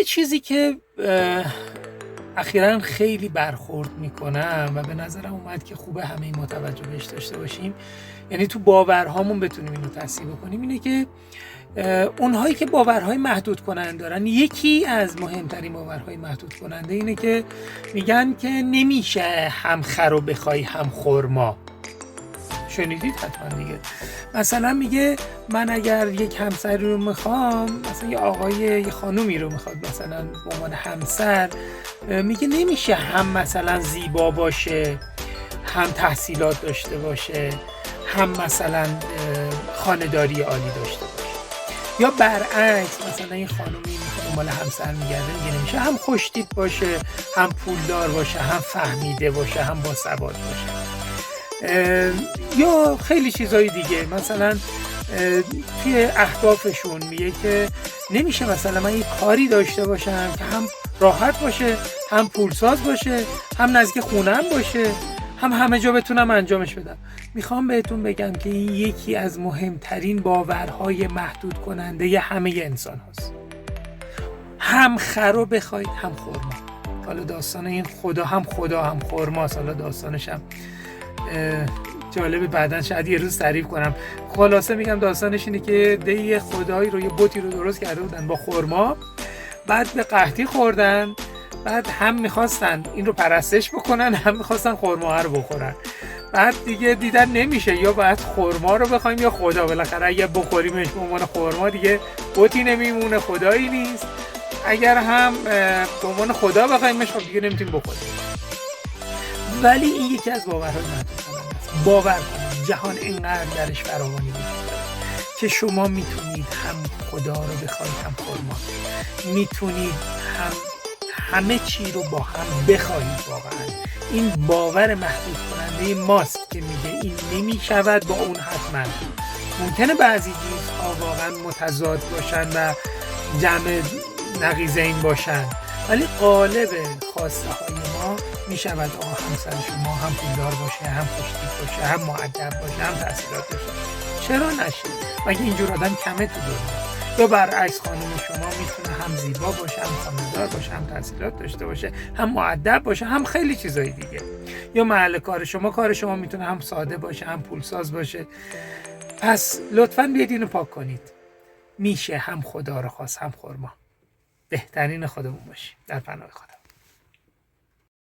یه چیزی که اخیراً خیلی برخورد میکنم و به نظرم اومد که خوبه همه ما توجه بهش داشته باشیم، یعنی تو باورهامون بتونیم اینو تصحیح بکنیم، اینه که اونهایی که باورهای محدود کننده دارن، یکی از مهمترین باورهای محدود کننده اینه که میگن که نمیشه هم خر رو بخوای هم خرما. شنیدید حتما دیگه. مثلا میگه من اگر یک همسری رو میخوام، مثلا یه آقای یه خانومی رو میخواد مثلا به عنوان همسر، میگه نمیشه هم مثلا زیبا باشه، هم تحصیلات داشته باشه، هم مثلا خانه‌داری عالی داشته باشه. یا برعکس، مثلا این خانومی میخواد دنبال همسر میگرده، میگه نمیشه هم خوشتیپ باشه، هم پولدار باشه، هم فهمیده باشه، هم باسواد باشه. یا خیلی چیزهای دیگه. مثلا توی اهدافشون میگه که نمیشه مثلا من یه کاری داشته باشم که هم راحت باشه، هم پولساز باشه، هم نزدیک خونم باشه، هم همه جا بتونم انجامش بدم. میخوام بهتون بگم که این یکی از مهمترین باورهای محدود کننده ی همه انسان هست. هم خر رو بخواید هم خرما. حالا داستان این خدا هم خرماست. حالا داستانش هم جالبه، بعدن شاید یه روز تعریف کنم. خلاصه میگم داستانش اینه که یه خدایی رو، یه بتی رو درست کرده بودن با خرما، بعد به قحطی خوردن، بعد هم میخواستن این رو پرستش بکنن، هم میخواستن خرما رو بخورن. بعد دیگه دیدن نمیشه، یا باید خرما رو بخوایم یا خدا. بالاخره اگه بخوریمش به عنوان خرما دیگه بتی نمیمونه، خدایی نیست. اگر هم به عنوان خدا بخوایمش خب دیگه نمیتونیم بخوریم. ولی این یکی از باورهای محدود کننده است. باور کنید جهان اینقدر درش فراوانی وجود داره که شما میتونید هم خدا رو بخواید هم خرما، میتونید هم همه چی رو با هم بخواید. واقعا این باور محدود کننده ماست که میگه این نمیشود با اون حتما. ممکنه بعضی چیزها واقعا متضاد باشن و جمع نقیضین باشن، ولی قالب خواسته های ما میشود آقا همسر شما هم پولدار باشه، هم خوشتیپ باشه، هم مؤدب باشه، هم تحصیلات داشته باشه. چرا نشه؟ مگه اینجور آدم کمه تو دنیا؟ یا برعکس، خانم شما میتونه هم زیبا باشه، هم خانه‌دار باشه، هم تحصیلات داشته باشه، هم مؤدب باشه، هم خیلی چیزای دیگه. یا محل کار شما میتونه هم ساده باشه، هم پولساز باشه. پس لطفاً بیاید اینو پاک کنید. میشه هم خدا رو خواست هم خرما. بهترین خودمون باشیم. در پناه خدا.